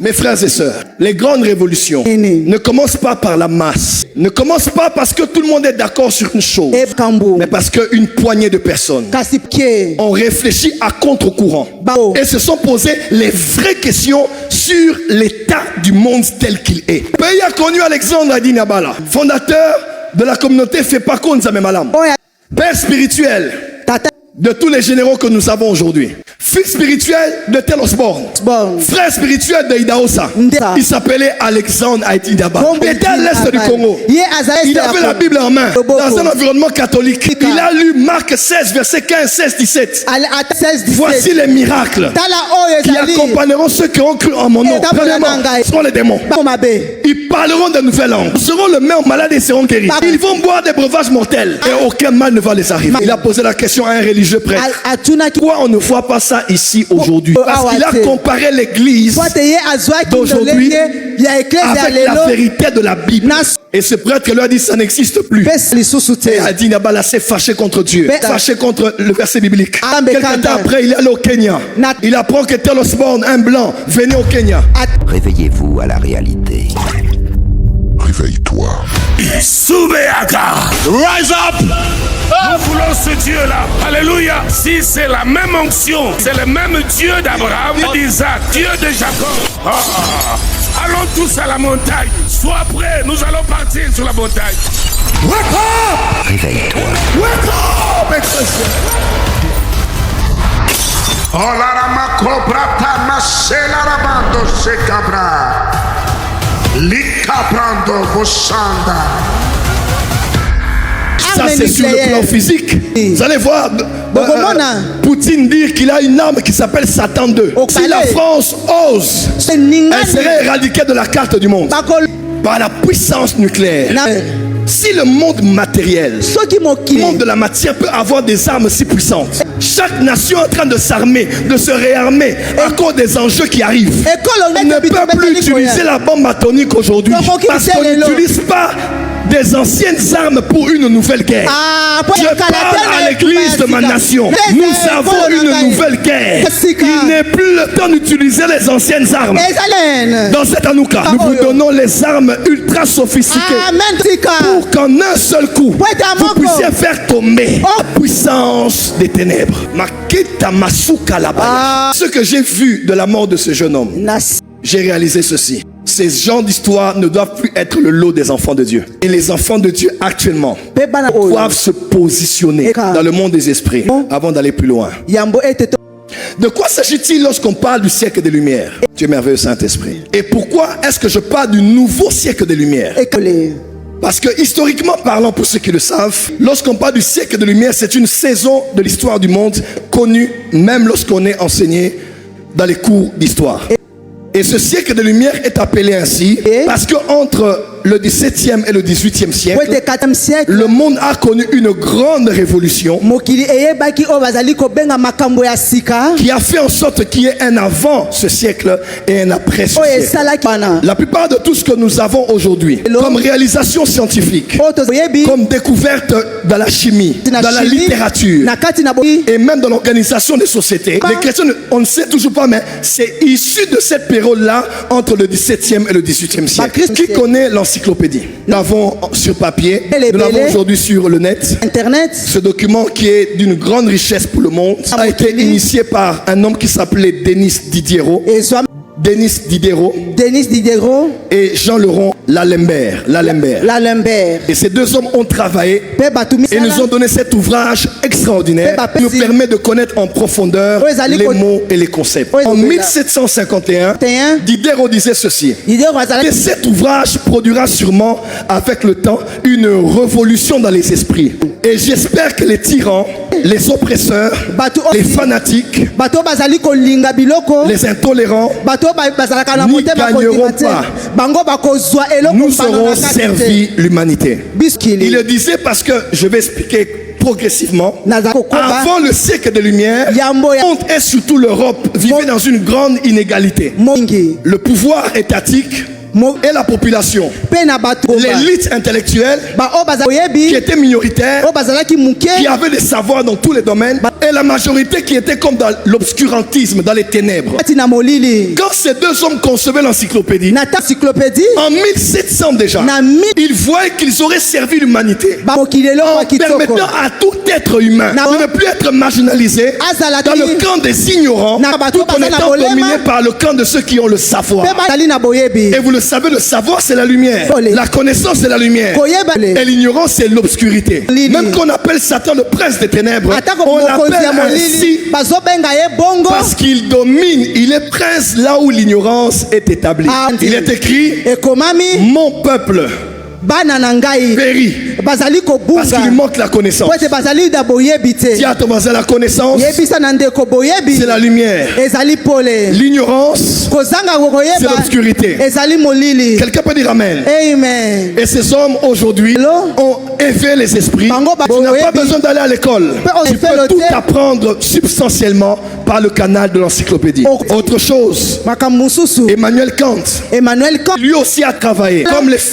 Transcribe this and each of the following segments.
Mes frères et sœurs, les grandes révolutions ne commencent pas par la masse. Ne commencent pas parce que tout le monde est d'accord sur une chose. Mais parce qu'une poignée de personnes ont réfléchi à contre-courant et se sont posées les vraies questions sur l'état du monde tel qu'il est. Le pays a connu Alexandre Adinabala, fondateur de la communauté Fepa Konza Memalam, père spirituel de tous les généraux que nous avons aujourd'hui. Fils spirituel de Tel Osborne, frère spirituel de Idaosa. Il s'appelait Alexandre Aïtidaba. Il était à l'est du Congo. Il avait la Bible en main dans un environnement catholique. Il a lu Marc 16, versets 15, 16, 17. Voici les miracles qui accompagneront ceux qui ont cru en mon nom. Premièrement, ce seront les démons. Ils parleront de nouvelles langues. Ils seront le même malade et seront guéris. Ils vont boire des breuvages mortels et aucun mal ne va les arriver. Il a posé la question à un religieux prêtre. Pourquoi on ne voit pas ça ici aujourd'hui? Parce qu'il a comparé l'église d'aujourd'hui avec la vérité de la Bible. Et ce prêtre lui a dit ça n'existe plus. Et Adi Nabala s'est fâché contre Dieu, fâché contre le verset biblique. Quelques temps après, il est allé au Kenya. Il apprend que Tel Osborne, un blanc, venait au Kenya. Réveillez-vous à la réalité. Réveille-toi. Soubeaka, rise up. Nous voulons ce Dieu-là. Alléluia. Si c'est la même onction, c'est le même Dieu d'Abraham, d'Isaac, Dieu de Jacob. Allons tous à la montagne. Sois prêts, nous allons partir sur la montagne. Wake up! Réveille-toi. Wake up! Oh la rama cobra tamasela rabando se cabra. Likabrando Boshanda. Ça c'est sur le plan physique. Vous allez voir Poutine dire qu'il a une arme qui s'appelle Satan 2. Si la France ose, elle serait éradiquée de la carte du monde par la puissance nucléaire. Si le monde matériel, le monde de la matière peut avoir des armes si puissantes, chaque nation est en train de s'armer, de se réarmer à cause des enjeux qui arrivent. On ne peut plus utiliser la bombe atomique aujourd'hui parce qu'on n'utilise pas des anciennes armes pour une nouvelle guerre. Je parle à l'église de ma nation. Nous avons une nouvelle guerre. Il n'est plus le temps d'utiliser les anciennes armes. Dans cette Hanouka, nous vous donnons les armes ultra sophistiquées pour qu'en un seul coup, vous puissiez faire tomber la puissance des ténèbres. Ce que j'ai vu de la mort de ce jeune homme, j'ai réalisé ceci. Ces genres d'histoires ne doivent plus être le lot des enfants de Dieu. Et les enfants de Dieu actuellement doivent se positionner dans le monde des esprits avant d'aller plus loin. De quoi s'agit-il lorsqu'on parle du siècle des Lumières? Dieu merveilleux Saint-Esprit. Et pourquoi est-ce que je parle du nouveau siècle des Lumières? Parce que historiquement parlant, pour ceux qui le savent, lorsqu'on parle du siècle des Lumières, c'est une saison de l'histoire du monde connue même lorsqu'on est enseigné dans les cours d'histoire. Et ce siècle de lumière est appelé ainsi parce que entre le 17e et le 18e siècle, le monde a connu une grande révolution qui a fait en sorte qu'il y ait un avant ce siècle et un après ce siècle. La plupart de tout ce que nous avons aujourd'hui comme réalisation scientifique, comme découverte dans la chimie, dans la littérature et même dans l'organisation des sociétés, les chrétiens, on ne sait toujours pas, mais c'est issu de cette période-là entre le 17e et le 18e siècle. Qui connaît l'encyclopédie? Nous l'avons sur papier, nous l'avons aujourd'hui sur le net. Internet. Ce document qui est d'une grande richesse pour le monde a été initié par un homme qui s'appelait Denis Diderot. Denis Diderot et Jean-Laurent L'Alembert. Et ces deux hommes ont travaillé et nous ont donné cet ouvrage extraordinaire qui nous permet de connaître en profondeur les mots et les concepts. En 1751, Diderot disait ceci: et cet ouvrage produira sûrement avec le temps une révolution dans les esprits. Et j'espère que les tyrans, les oppresseurs, les fanatiques, les intolérants n'y gagneront pas. Nous aurons servi l'humanité. Il le disait parce que je vais expliquer progressivement. Avant le siècle des Lumières, le monde et surtout l'Europe vivaient dans une grande inégalité. Le pouvoir étatique et la population, l'élite intellectuelle qui était minoritaire, qui avait des savoirs dans tous les domaines, et la majorité qui était comme dans l'obscurantisme, dans les ténèbres. Quand ces deux hommes concevaient l'encyclopédie, en 1700 déjà, ils voyaient qu'ils auraient servi l'humanité en permettant à tout être humain de ne plus être marginalisé dans le camp des ignorants, tout en étant dominé par le camp de ceux qui ont le savoir. Et vous le savez, le savoir c'est la lumière, la connaissance c'est la lumière, et l'ignorance c'est l'obscurité. Même qu'on appelle Satan le prince des ténèbres, on l'appelle ainsi parce qu'il domine, il est prince là où l'ignorance est établie. Il est écrit, mon peuple périt parce qu'il lui manque la connaissance. Si à ton voisin la connaissance, c'est la lumière. L'ignorance, c'est l'obscurité. Quelqu'un peut dire amen. Et ces hommes aujourd'hui ont éveillé les esprits. Tu n'as pas besoin d'aller à l'école. Tu peux tout apprendre substantiellement par le canal de l'encyclopédie. Autre chose, Emmanuel Kant, lui aussi a travaillé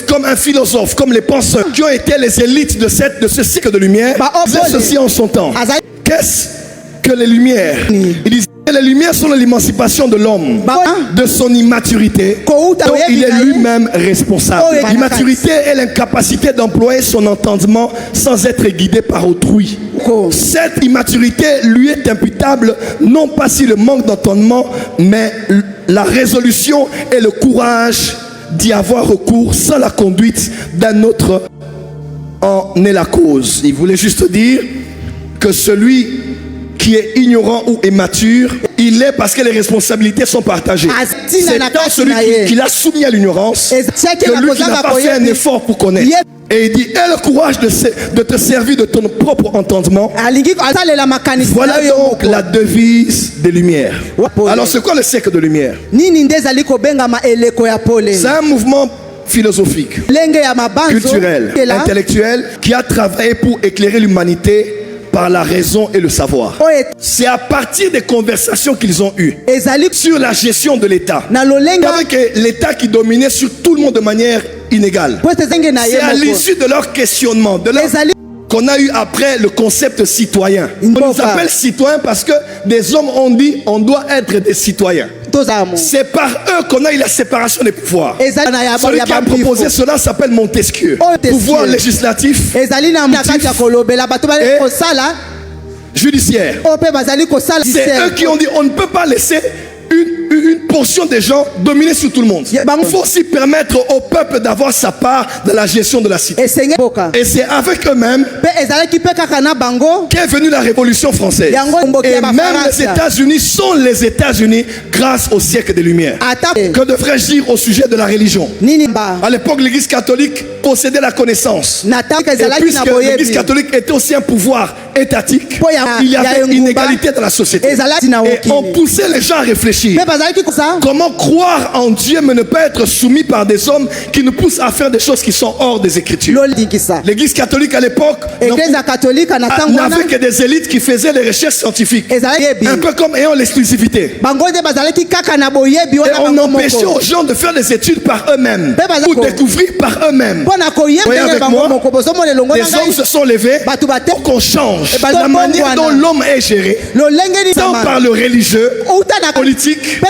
comme un philosophe, comme les penseurs qui ont été les élites de ce cycle de lumière. Ils faisaient ceci en son temps. Qu'est-ce que les lumières? Il disait que les lumières sont l'émancipation de l'homme de son immaturité dont il est lui-même responsable. L'immaturité est l'incapacité d'employer son entendement sans être guidé par autrui. Cette immaturité lui est imputable non pas sur le manque d'entendement, mais la résolution et le courage d'y avoir recours sans la conduite d'un autre en est la cause. Il voulait juste dire que celui qui est ignorant ou immature, il est parce que les responsabilités sont partagées. C'est tant celui qui l'a soumis à l'ignorance que lui qui n'a pas fait un effort pour connaître. Et il dit, aie le courage de te servir de ton propre entendement. Voilà donc la devise des Lumières. Alors c'est quoi le siècle de lumière? C'est un mouvement philosophique, culturel, intellectuel qui a travaillé pour éclairer l'humanité par la raison et le savoir. C'est à partir des conversations qu'ils ont eues sur la gestion de l'État, avec l'État qui dominait sur tout le monde de manière inégale. C'est à l'issue de leur questionnement, qu'on a eu après le concept citoyen. On nous appelle citoyens parce que des hommes ont dit on doit être des citoyens. C'est par eux qu'on a eu la séparation des pouvoirs. Celui qui a proposé cela s'appelle Montesquieu. Pouvoir législatif et judiciaire. C'est eux qui ont dit on ne peut pas laisser une portion des gens dominer sur tout le monde. Il faut aussi permettre au peuple d'avoir sa part dans la gestion de la cité. Et c'est avec eux-mêmes qu'est venue la Révolution française. Et même les États-Unis sont les États-Unis grâce au siècle des Lumières. Que devrais-je dire au sujet de la religion? À l'époque, l'Église catholique possédait la connaissance. Et puisque l'Église catholique était aussi un pouvoir étatique, il y avait une inégalité dans la société. Et on poussait les gens à réfléchir. Comment croire en Dieu mais ne pas être soumis par des hommes qui nous poussent à faire des choses qui sont hors des Écritures? L'Église catholique à l'époque n'avait que des élites qui faisaient les recherches scientifiques, un peu comme ayant l'exclusivité. Et on empêchait aux gens de faire des études par eux-mêmes, pour découvrir par eux-mêmes. Voyez avec moi, les hommes se sont levés pour qu'on change la manière dont l'homme est géré, tant par le religieux, politique, ou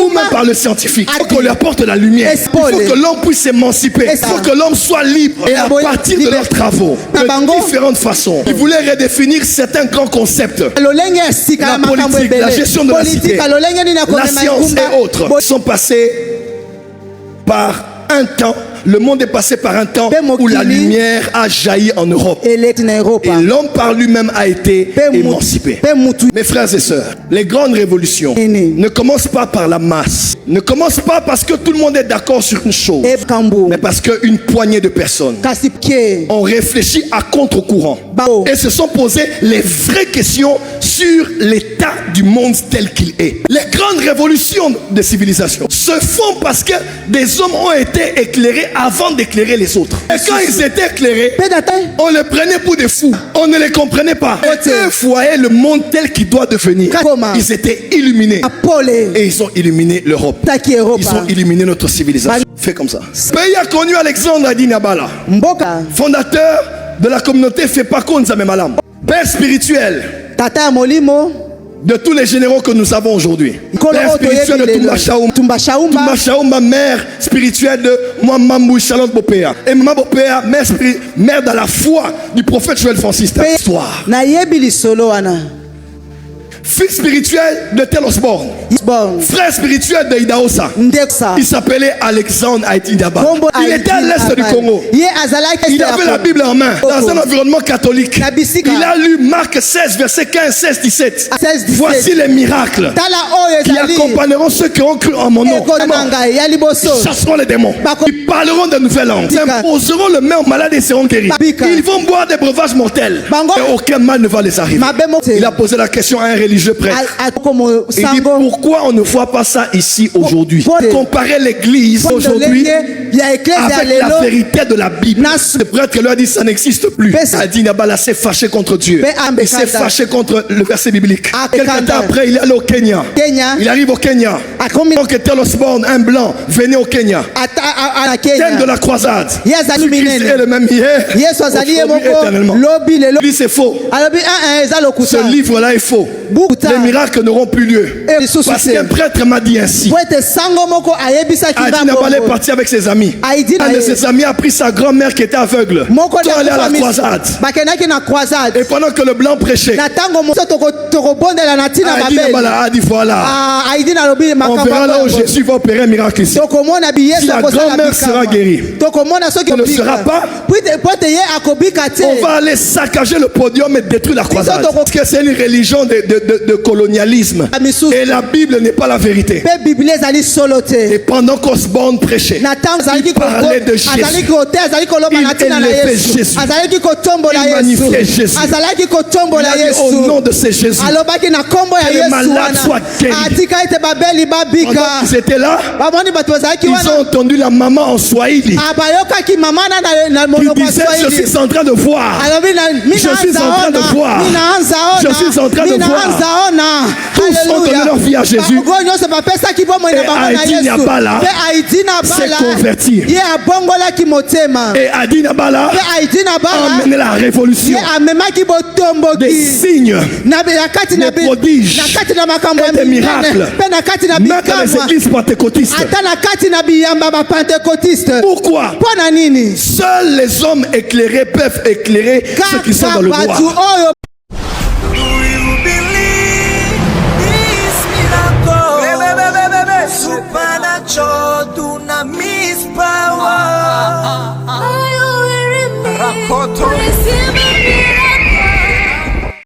même par le scientifique. Il faut qu'on lui apporte la lumière. Il faut que l'homme puisse s'émanciper. Il faut que l'homme soit libre. Et à partir de leurs travaux, de différentes façons, ils voulaient redéfinir certains grands concepts. La politique, la gestion de la cité, la science et autres sont passés par un temps. Le monde est passé par un temps où la lumière a jailli en Europe. Et l'homme par lui-même a été émancipé. Mes frères et sœurs, les grandes révolutions ne commencent pas par la masse. Ne commencent pas parce que tout le monde est d'accord sur une chose. Mais parce qu'une poignée de personnes ont réfléchi à contre-courant. Et se sont posées les vraies questions sur l'état du monde tel qu'il est. Les grandes révolutions de civilisation se font parce que des hommes ont été éclairés avant d'éclairer les autres. Et quand ils étaient éclairés, on les prenait pour des fous. On ne les comprenait pas. Et eux voyaient le monde tel qu'il doit devenir. Ils étaient illuminés. Et ils ont illuminé l'Europe. Ils ont illuminé notre civilisation. Fais comme ça. Pays a connu Alexandre Adinabala, fondateur de la communauté Fepakonza Memalam, père spirituel de tous les généraux que nous avons aujourd'hui. Père spirituel de Tumba Shaouma, mère spirituelle de Mwamambou Charlotte Bopéa. Et Maman Bopéa, mère dans la foi du prophète Joël Francis. Histoire. Fils spirituel de Tel Osborne, frère spirituel de Idaosa. Il s'appelait Alexandre Aïtidaba. Il était à l'est du Congo. Il avait la Bible en main dans un environnement catholique. Il a lu Marc 16, versets 15, 16, 17. Voici les miracles qui accompagneront ceux qui ont cru en mon nom. Ils chasseront les démons. Ils parleront de nouvelles langues. Ils imposeront le main aux malades et seront guéris. Ils vont boire des breuvages mortels et aucun mal ne va les arriver. Il a posé la question à un religieux prêtre. Il dit pourquoi on ne voit pas ça ici aujourd'hui? Comparer l'église aujourd'hui avec la vérité de la Bible. Le prêtre lui a dit ça n'existe plus. Adi Nabala s'est fâché contre Dieu. Il s'est fâché contre le verset biblique. Quelques temps après, il est allé au Kenya. Il arrive au Kenya. Donc Tel Osborne, un blanc, venait au Kenya. Thème de la croisade. Christ est le même hier, aujourd'hui, éternellement. Lui c'est faux. Ce livre-là est faux. Les miracles n'auront plus lieu. Parce qu'un prêtre m'a dit ainsi. Adi Nabala est parti avec ses amis. Un de ses amis a pris sa grand-mère qui était aveugle. Ils sont allés à la croisade. Et pendant que le blanc prêchait, Adi Nabala a dit voilà, on verra là où Jésus va opérer un miracle ici. Si la grand-mère sera guérie, on ne sera pas, on va aller saccager le podium et détruire la croisade. Parce que c'est une religion de colonialisme. Et la Bible n'est pas la vérité. Et pendant qu'Osborne prêchait, il parlait de Jésus. Il élevait Jésus. Il magnifiait Jésus. Il a dit au nom de ce Jésus, que les malades soient guéris. Pendant qu'ils étaient là, ils ont entendu la maman en Swahili qui disait je suis en train de voir. Je suis en train de voir. Je suis en train de voir. Tous ont donné leur vie à Jésus. Et Adi Nabala s'est converti. Et Adi Nabala a amené la révolution. Des signes, des prodiges et des miracles. Même dans les églises pentecôtistes. Pourquoi? Seuls les hommes éclairés peuvent éclairer ceux qui sont dans le droit.